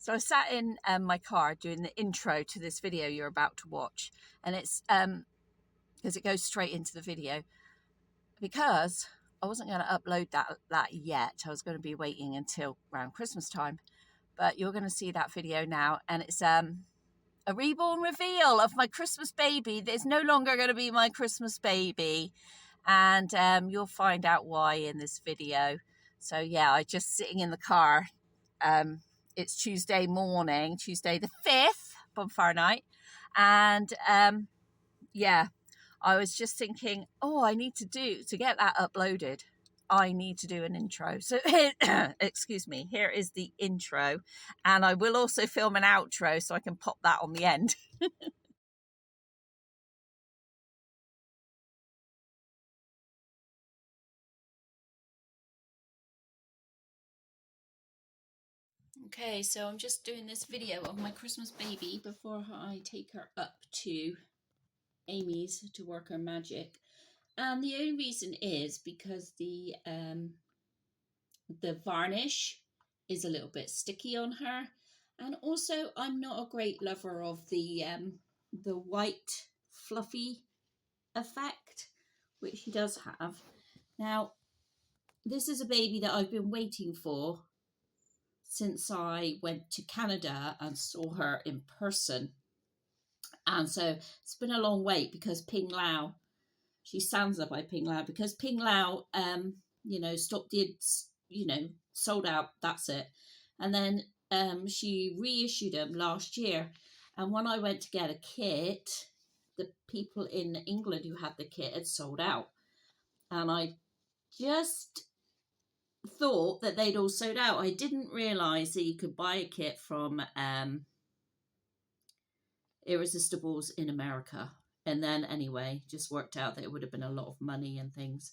So I sat in my car doing the intro to this video you're about to watch, and it's because it goes straight into the video, because I wasn't going to upload that yet. I was going to be waiting until around Christmas time, but you're going to see that video now, and it's a reborn reveal of my Christmas baby. There's no longer going to be my Christmas baby, and you'll find out why in this video. So yeah, I just sitting in the car. It's Tuesday morning, Tuesday the 5th, bonfire night. And yeah, I was just thinking, oh, I need to get that uploaded. I need to do an intro. So excuse me, here is the intro. And I will also film an outro so I can pop that on the end. Okay, so I'm just doing this video of my Christmas baby before I take her up to Amy's to work her magic. And the only reason is because the varnish is a little bit sticky on her, and also I'm not a great lover of the white fluffy effect, which she does have. Now, this is a baby that I've been waiting for since I went to Canada and saw her in person. And so it's been a long wait because Ping Lau, she's Sansa by Ping Lau, because Ping Lau, stopped sold out, that's it. And then she reissued them last year. And when I went to get a kit, the people in England who had the kit had sold out. And I just thought that they'd all sold out. I didn't realise that you could buy a kit from Irresistibles in America. And then anyway, just worked out that it would have been a lot of money and things.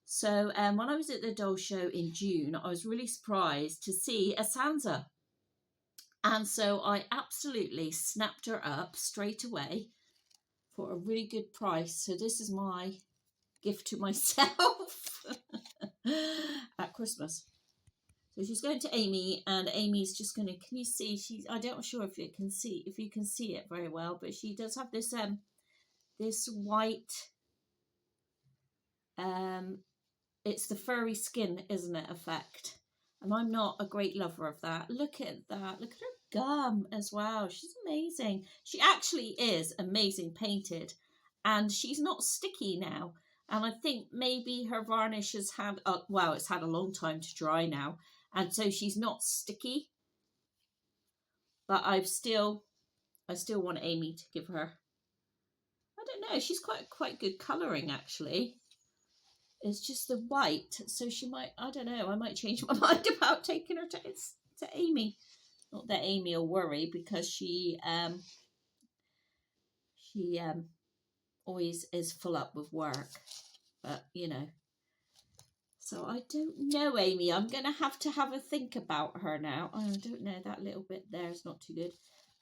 So when I was at the doll show in June, I was really surprised to see a Sansa. And so I absolutely snapped her up straight away for a really good price. So this is my gift to myself at Christmas. So she's going to Amy, and Amy's just going to, can you see, I'm not sure if you can see it very well, but she does have this this white, it's the furry skin, isn't it, effect? And I'm not a great lover of that. Look at that. Look at her gum as well. She's amazing. She actually is amazing painted, and she's not sticky now. And I think maybe her varnish has had, it's had a long time to dry now. And so she's not sticky. But I still want Amy to give her, I don't know, she's quite good colouring actually. It's just the white, so she might, I don't know, I might change my mind about taking her to Amy. Not that Amy will worry, because she always is full up with work, but you know. So I don't know, Amy. I'm going to have a think about her now. I don't know, that little bit there is not too good.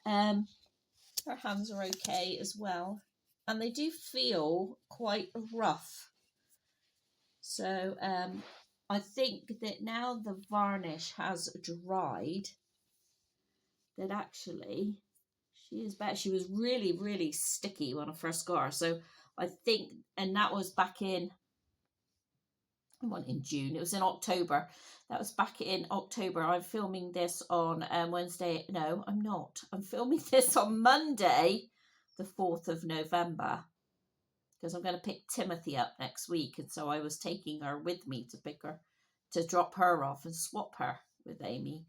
Her hands are okay as well, and they do feel quite rough. So I think that now the varnish has dried, that actually she is better. She was really, really sticky when I first got her. So I think, and that was back in, I wasn't in June, it was in October. That was back in October. I'm filming this on Wednesday. No, I'm not. I'm filming this on Monday, the 4th of November. Because I'm going to pick Timothy up next week, and so I was taking her with me to drop her off and swap her with Amy.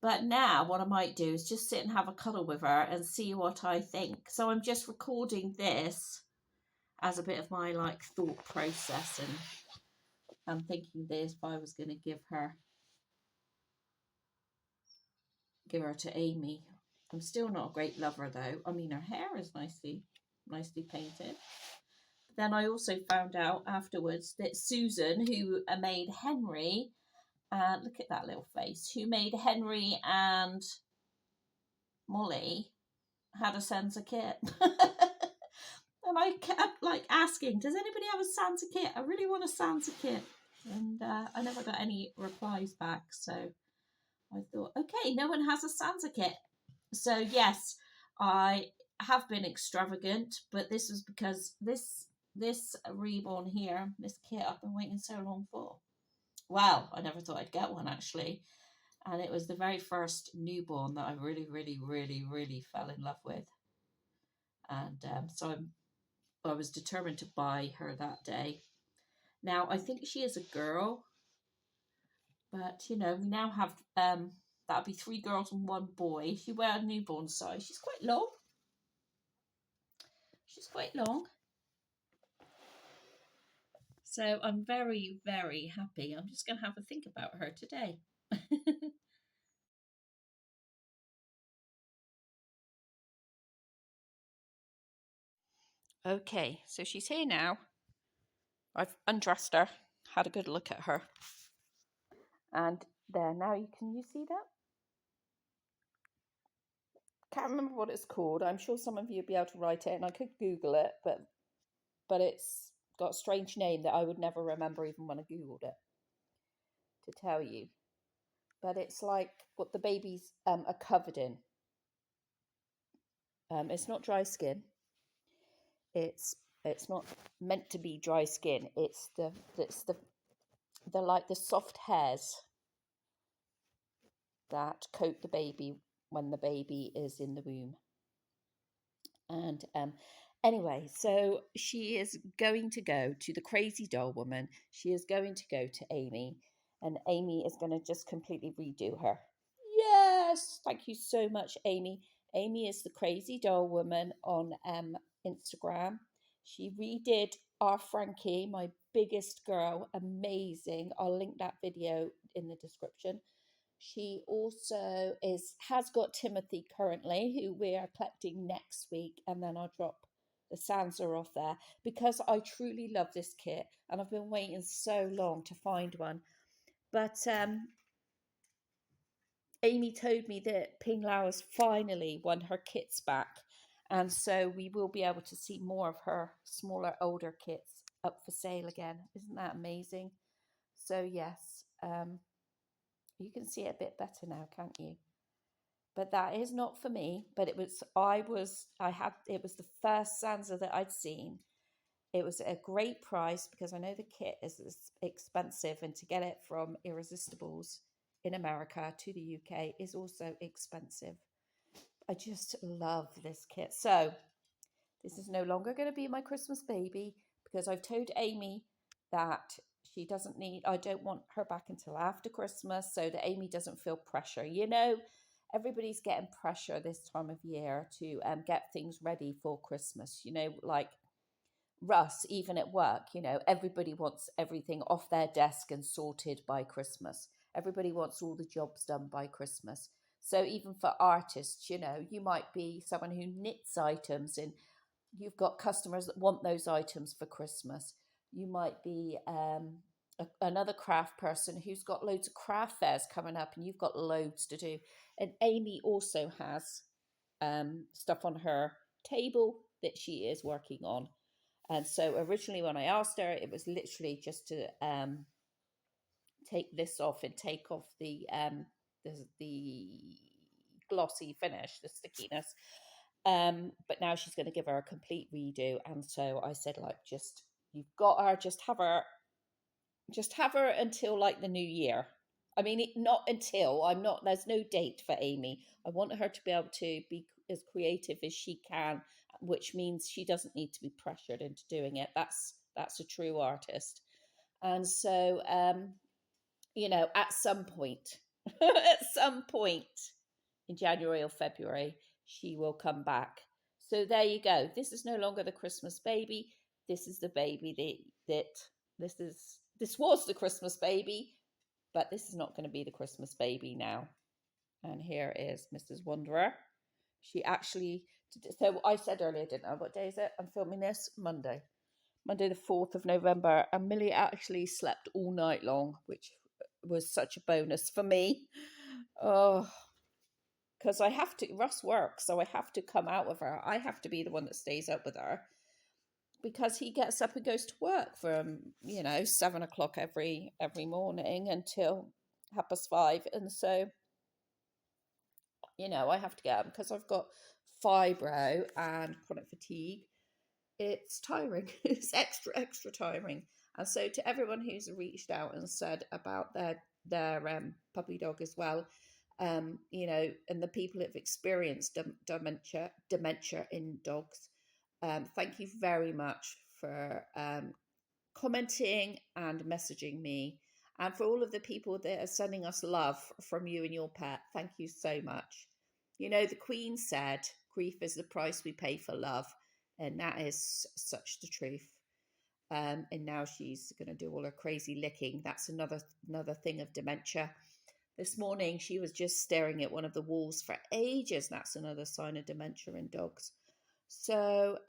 But now what I might do is just sit and have a cuddle with her and see what I think. So I'm just recording this as a bit of my thought process, and I'm thinking this, if I was going to give her to Amy. I'm still not a great lover though. I mean, her hair is nicely painted. Then I also found out afterwards that Susan, who made Henry, look at that little face, who made Henry and Molly, had a Sansa kit. And I kept asking, does anybody have a Sansa kit? I really want a Sansa kit. And I never got any replies back. So I thought, okay, no one has a Sansa kit. So yes, I have been extravagant, but this was because this Reborn here, this kit I've been waiting so long for. Well, I never thought I'd get one actually. And it was the very first newborn that I really, really, really, really fell in love with. And so I was determined to buy her that day. Now, I think she is a girl, but we now have that'll be 3 girls and 1 boy. She wears newborn size. She's quite long. She's quite long. So I'm very, very happy. I'm just going to have a think about her today. Okay, so she's here now. I've undressed her, had a good look at her. And there, now you see that? Can't remember what it's called. I'm sure some of you would be able to write it, and I could Google it, but it's got a strange name that I would never remember even when I Googled it to tell you. But it's like what the babies are covered in. It's not dry skin. It's not meant to be dry skin. It's the like the soft hairs that coat the baby when the baby is in the womb. And anyway, so she is going to go to the crazy doll woman. She is going to go to Amy, and Amy is going to just completely redo her. Yes, thank you so much, Amy. Amy is the crazy doll woman on Instagram. She redid our Frankie, my biggest girl, amazing. I'll link that video in the description. She also has got Timothy currently, who we are collecting next week, and then I'll drop the Sansa off there because I truly love this kit and I've been waiting so long to find one. But Amy told me that Ping Lau has finally won her kits back, and so we will be able to see more of her smaller, older kits up for sale again. Isn't that amazing? So yes, you can see it a bit better now, can't you? But that is not for me. But it was it was the first Sansa that I'd seen. It was a great price because I know the kit is expensive, and to get it from Irresistibles in America to the UK is also expensive. I just love this kit. So this is no longer going to be my Christmas baby because I've told Amy that she doesn't need, I don't want her back until after Christmas so that Amy doesn't feel pressure. Everybody's getting pressure this time of year to get things ready for Christmas. Like Russ, even at work, everybody wants everything off their desk and sorted by Christmas. Everybody wants all the jobs done by Christmas. So even for artists, you might be someone who knits items and you've got customers that want those items for Christmas. You might be another craft person who's got loads of craft fairs coming up and you've got loads to do. And Amy also has stuff on her table that she is working on. And so originally when I asked her, it was literally just to take this off and take off the glossy finish, the stickiness. But now she's going to give her a complete redo. And so I said, like, you've got her, just have her until like the new year. I mean, not until there's no date for Amy. I want her to be able to be as creative as she can, which means she doesn't need to be pressured into doing it. That's a true artist. And so, at some point, at some point in January or February, she will come back. So there you go. This is no longer the Christmas baby. This is the baby this was the Christmas baby, but this is not going to be the Christmas baby now. And here is Mrs. Wanderer. She actually, so I said earlier, didn't I? What day is it? I'm filming this Monday the 4th of November. And Millie actually slept all night long, which was such a bonus for me. Oh, because I have to, Russ works, so I have to come out with her. I have to be the one that stays up with her because he gets up and goes to work from 7 o'clock every morning until 5:30, and so you know, I have to get up because I've got fibro and chronic fatigue. It's tiring. It's extra tiring. And so to everyone who's reached out and said about their puppy dog as well, you know, and the people that have experienced dementia in dogs, thank you very much for commenting and messaging me, and for all of the people that are sending us love from you and your pet. Thank you so much. You know, the Queen said, "Grief is the price we pay for love," and that is such the truth. And now she's going to do all her crazy licking. That's another thing of dementia. This morning she was just staring at one of the walls for ages. That's another sign of dementia in dogs. So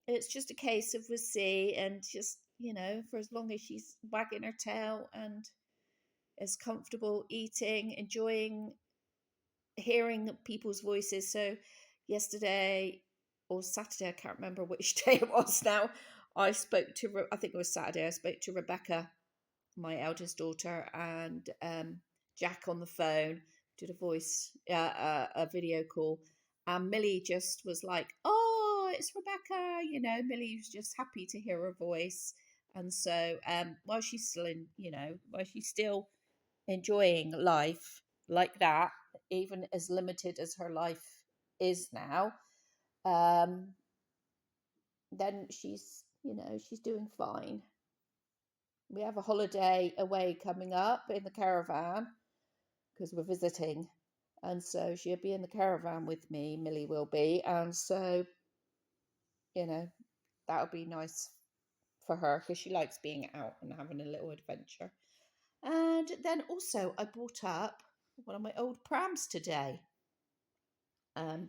it's just a case of we'll see, and just, you know, for as long as she's wagging her tail and is comfortable eating, enjoying hearing people's voices. So yesterday or Saturday, I can't remember which day it was now, I spoke to, I think it was Saturday, I spoke to Rebecca, my eldest daughter, and Jack on the phone, did a video call, and Millie just was like, "Oh, it's Rebecca," you know. Millie was just happy to hear her voice. And so while she's still while she's still enjoying life like that, even as limited as her life is now, um, then she's, you know, she's doing fine. We have a holiday away coming up in the caravan because we're visiting. And so she'll be in the caravan with me, Millie will be. And so, you know, that'll be nice for her because she likes being out and having a little adventure. And then also, I brought up one of my old prams today. Can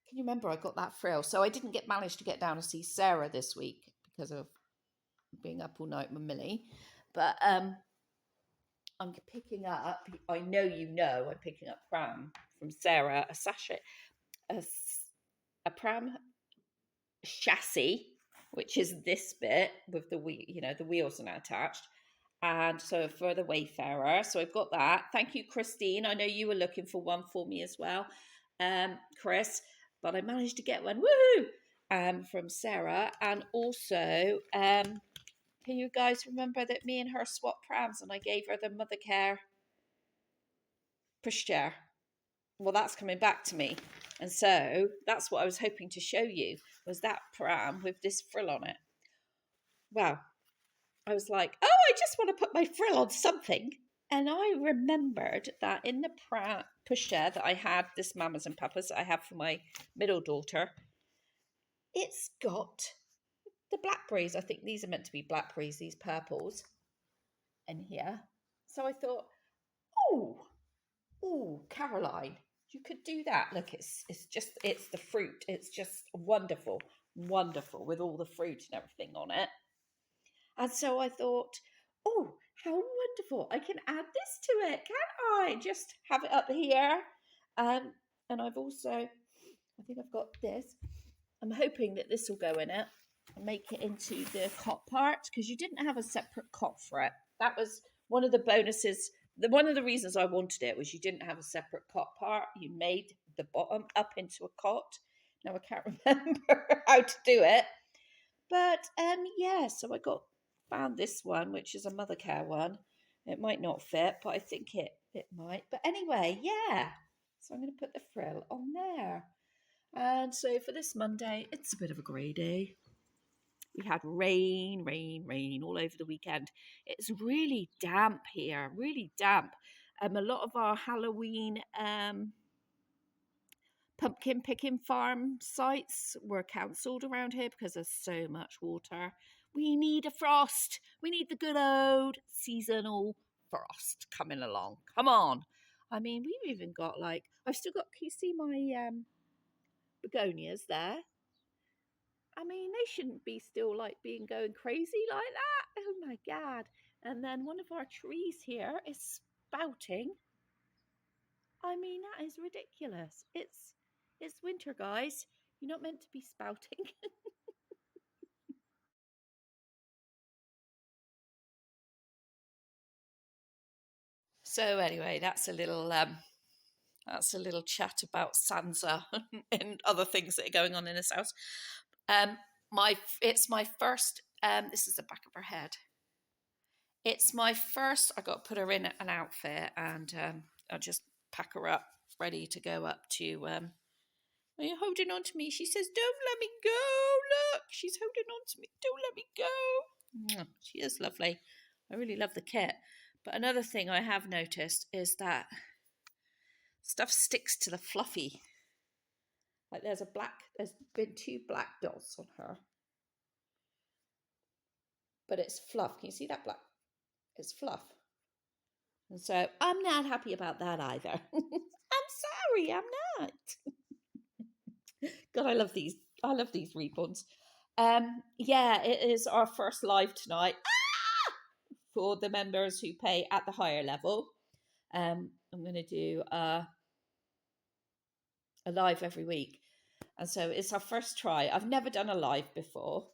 you remember I got that frill? So I didn't manage to get down to see Sarah this week because of being up all night with Millie. But I'm picking up, I know you know, I'm picking up Pram from Sarah, a sachet, a Pram chassis, which is this bit with the wheel, you know, the wheels are now attached. And so for the Wayfarer, so I've got that. Thank you, Christine. I know you were looking for one for me as well, Chris, but I managed to get one. Woohoo! From Sarah. And also, can you guys remember that me and her swapped prams and I gave her the mother care pushchair? Well, that's coming back to me. And so that's what I was hoping to show you, was that pram with this frill on it. Wow. I was like, oh, I just want to put my frill on something. And I remembered that in the pushchair that I had, this Mamas and Papas that I have for my middle daughter, it's got the blackberries. I think these are meant to be blackberries, these purples in here. So I thought, oh, Caroline, you could do that. Look, it's the fruit. It's just wonderful with all the fruit and everything on it. And so I thought, oh, how wonderful. I can add this to it, can't I? Just have it up here. And I've also, I think I've got this. I'm hoping that this will go in it and make it into the cot part, because you didn't have a separate cot for it. That was one of the bonuses. One of the reasons I wanted it was you didn't have a separate cot part. You made the bottom up into a cot. Now I can't remember how to do it. But yeah, so I found this one, which is a mother care one. It might not fit, but I think it might. But anyway, yeah. So I'm going to put the frill on there. And so for this Monday, it's a bit of a grey day. We had rain all over the weekend. It's really damp here, really damp. A lot of our Halloween pumpkin picking farm sites were cancelled around here because there's so much water. We need a frost. We need the good old seasonal frost coming along. Come on. I mean, we've even got I've still got, can you see my begonias there? I mean, they shouldn't be still being going crazy like that. Oh my God. And then one of our trees here is spouting. I mean, that is ridiculous. It's winter, guys. You're not meant to be spouting. So anyway, that's a little That's a little chat about Sansa and other things that are going on in this house. It's my first. This is the back of her head. It's my first. I got to put her in an outfit, and I'll just pack her up, ready to go up to. Are you holding on to me? She says, "Don't let me go." Look, she's holding on to me. Don't let me go. She is lovely. I really love the kit. But another thing I have noticed is that stuff sticks to the fluffy. Like there's been 2 black dots on her. But it's fluff. Can you see that black? It's fluff. And so I'm not happy about that either. I'm sorry, I'm not. God, I love these. I love these Reborns. Yeah, it is our first live tonight for the members who pay at the higher level. I'm going to do a live every week. And so it's our first try. I've never done a live before.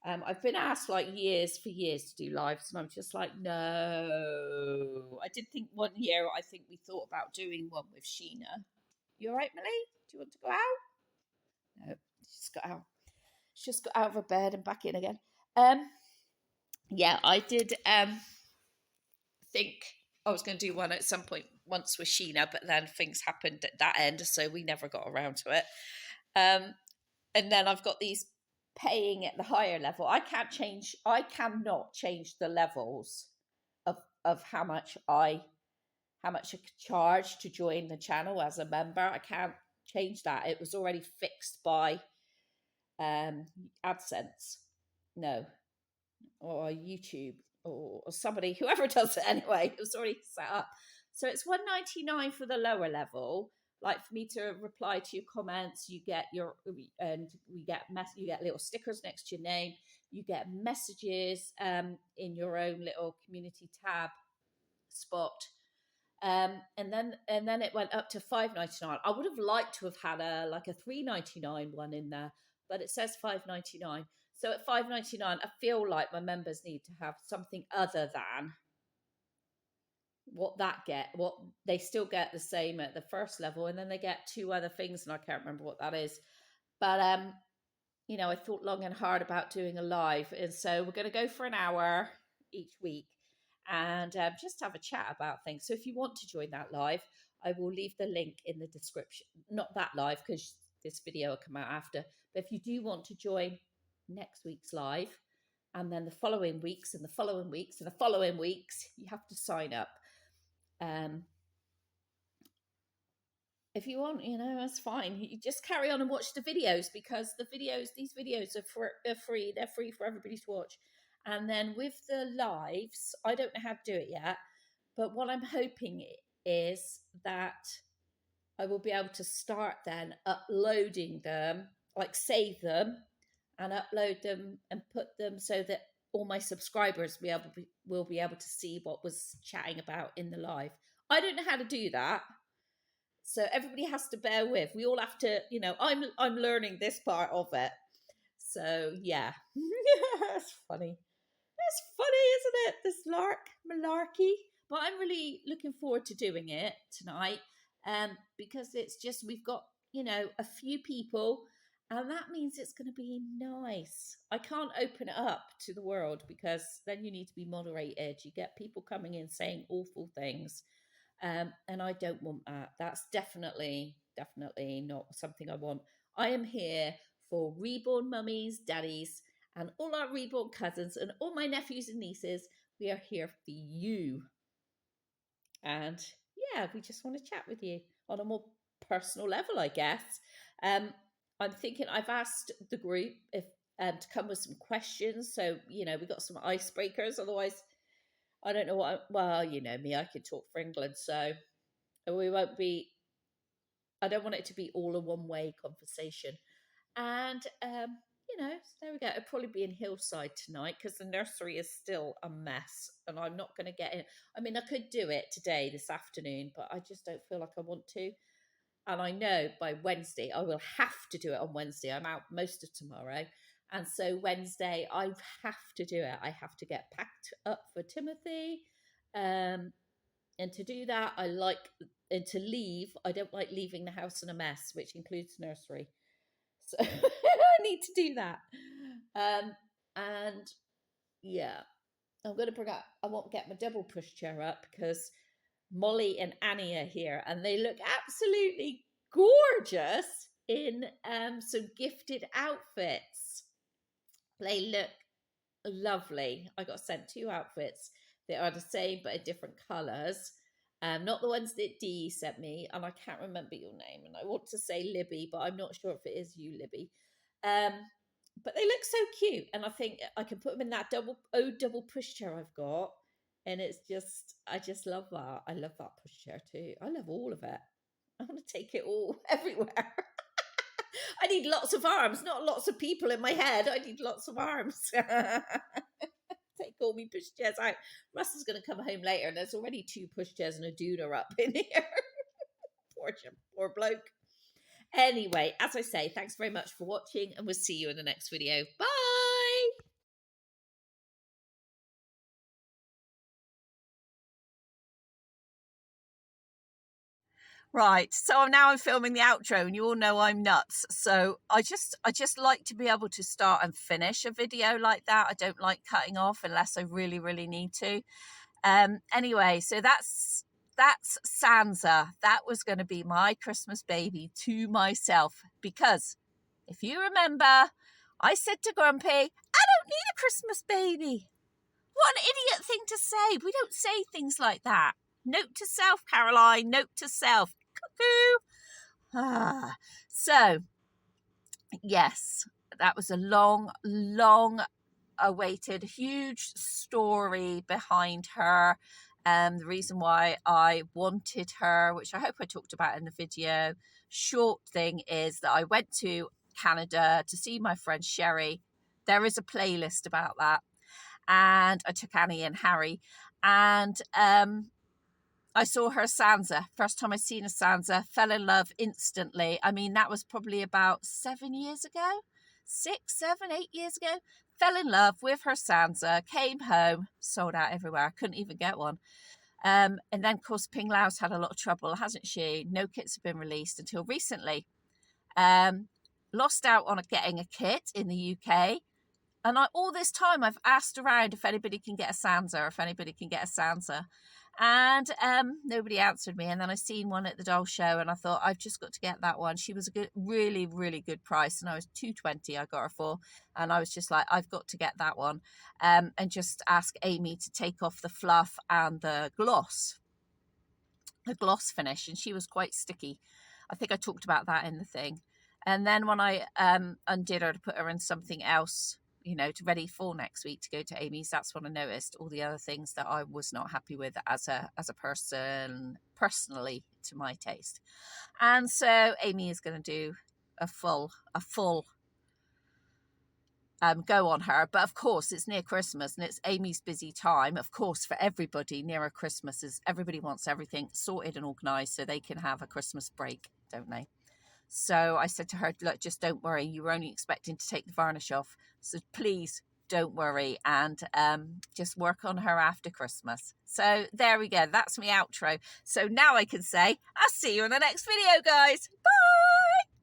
I've been asked like years to do lives, and I'm just like, no. I did think one year, I think we thought about doing one with Sheena. You all right, Millie? Do you want to go out? No, she's got out. She's just got out of her bed and back in again. Yeah, I did think I was going to do one at some point once with Sheena, but then things happened at that end, so we never got around to it. And then I've got these paying at the higher level. I cannot change the levels of how much I charge to join the channel as a member. I can't change that. It was already fixed by AdSense. No. Or YouTube or somebody, whoever does it anyway. It was already set up. So it's $1.99 for the lower level. Like for me to reply to your comments, you get you get little stickers next to your name. You get messages in your own little community tab spot. And then it went up to $5.99. I would have liked to have had a $3.99 one in there, but it says $5.99. So at $5.99, I feel like my members need to have something other than what they still get the same at the first level, and then they get 2 other things, and I can't remember what that is. But I thought long and hard about doing a live, and so we're going to go for an hour each week and just have a chat about things. So if you want to join that live, I will leave the link in the description. Not that live, because this video will come out after, but if you do want to join next week's live, and then the following weeks and the following weeks and the following weeks, you have to sign up. If you want, that's fine. You just carry on and watch the videos, because these videos are free. They're free for everybody to watch. And then with the lives, I don't know how to do it yet, but what I'm hoping is that I will be able to start then uploading them, like save them and upload them and put them so that all my subscribers will be able to see what was chatting about in the live. I don't know how to do that, so everybody has to bear with. We all have to, I'm learning this part of it. So yeah, it's funny. It's funny, isn't it? This malarkey. But I'm really looking forward to doing it tonight, because it's just we've got a few people. And that means it's going to be nice. I can't open it up to the world, because then you need to be moderated. You get people coming in saying awful things. And I don't want that. That's definitely not something I want. I am here for Reborn mummies, daddies, and all our Reborn cousins, and all my nephews and nieces. We are here for you. And yeah, we just want to chat with you on a more personal level, I guess. I'm thinking I've asked the group if to come with some questions. So, we got some icebreakers. Otherwise, I don't know what. Well, you know me, I could talk for England. So we won't be. I don't want it to be all a one-way conversation. And, so there we go. It'll probably be in Hillside tonight, because the nursery is still a mess. And I'm not going to get in. I mean, I could do it today, this afternoon, but I just don't feel like I want to. And I know by Wednesday, I will have to do it on Wednesday. I'm out most of tomorrow. And so Wednesday, I have to do it. I have to get packed up for Timothy. And to do that, I like and to leave, I don't like leaving the house in a mess, which includes nursery. So I need to do that. And yeah, I'm going to bring up, I won't get my double pushchair up because Molly and Annie are here and they look absolutely gorgeous in some gifted outfits. They look lovely. I got sent 2 outfits. They are the same but in different colours. Not the ones that Dee sent me, and I can't remember your name. And I want to say Libby, but I'm not sure if it is you, Libby. But they look so cute, and I think I can put them in that double pushchair I've got, and it's just, I just love that. I love that pushchair too. I love all of it. I want to take it all everywhere. I need lots of arms, not lots of people in my head. I need lots of arms. Take all me pushchairs out. Russell's going to come home later, and there's already 2 pushchairs and a doona up in here. poor bloke. Anyway, as I say, thanks very much for watching, and we'll see you in the next video. Bye! Right, so I'm filming the outro, and you all know I'm nuts. So I just like to be able to start and finish a video like that. I don't like cutting off unless I really, really need to. Anyway, so that's Sansa. That was going to be my Christmas baby to myself, because if you remember, I said to Grumpy, I don't need a Christmas baby. What an idiot thing to say. We don't say things like that. Note to self, Caroline, note to self. Cuckoo. So, yes, that was a long awaited, huge story behind her. The reason why I wanted her, which I hope I talked about in the video, short thing is that I went to Canada to see my friend Sherry. There is a playlist about that. And I took Annie and Harry, and I saw her Sansa. First time I seen a Sansa, fell in love instantly. I mean, that was probably about 7 years ago, 6, 7, 8 years ago. Fell in love with her Sansa, came home, sold out everywhere. I couldn't even get one. And then, of course, Ping Lau's had a lot of trouble, hasn't she? No kits have been released until recently. Lost out on getting a kit in the UK. And all this time, I've asked around if anybody can get a Sansa, or if anybody can get a Sansa. And nobody answered me. And then I seen one at the doll show, and I thought, I've just got to get that one. She was a good, really, really good price, and I was $220 I got her for. And I was just like, I've got to get that one. And just ask Amy to take off the fluff and the gloss finish. And she was quite sticky. I think I talked about that in the thing. And then when I undid her to put her in something else, you know, to ready for next week to go to Amy's, that's when I noticed all the other things that I was not happy with as a person, personally, to my taste. And so Amy is going to do a full go on her. But of course, it's near Christmas and it's Amy's busy time. Of course, for everybody, nearer Christmas is everybody wants everything sorted and organised so they can have a Christmas break, don't they? So I said to her, look, just don't worry. You were only expecting to take the varnish off. So please don't worry, and just work on her after Christmas. So there we go. That's my outro. So now I can say, I'll see you in the next video, guys. Bye.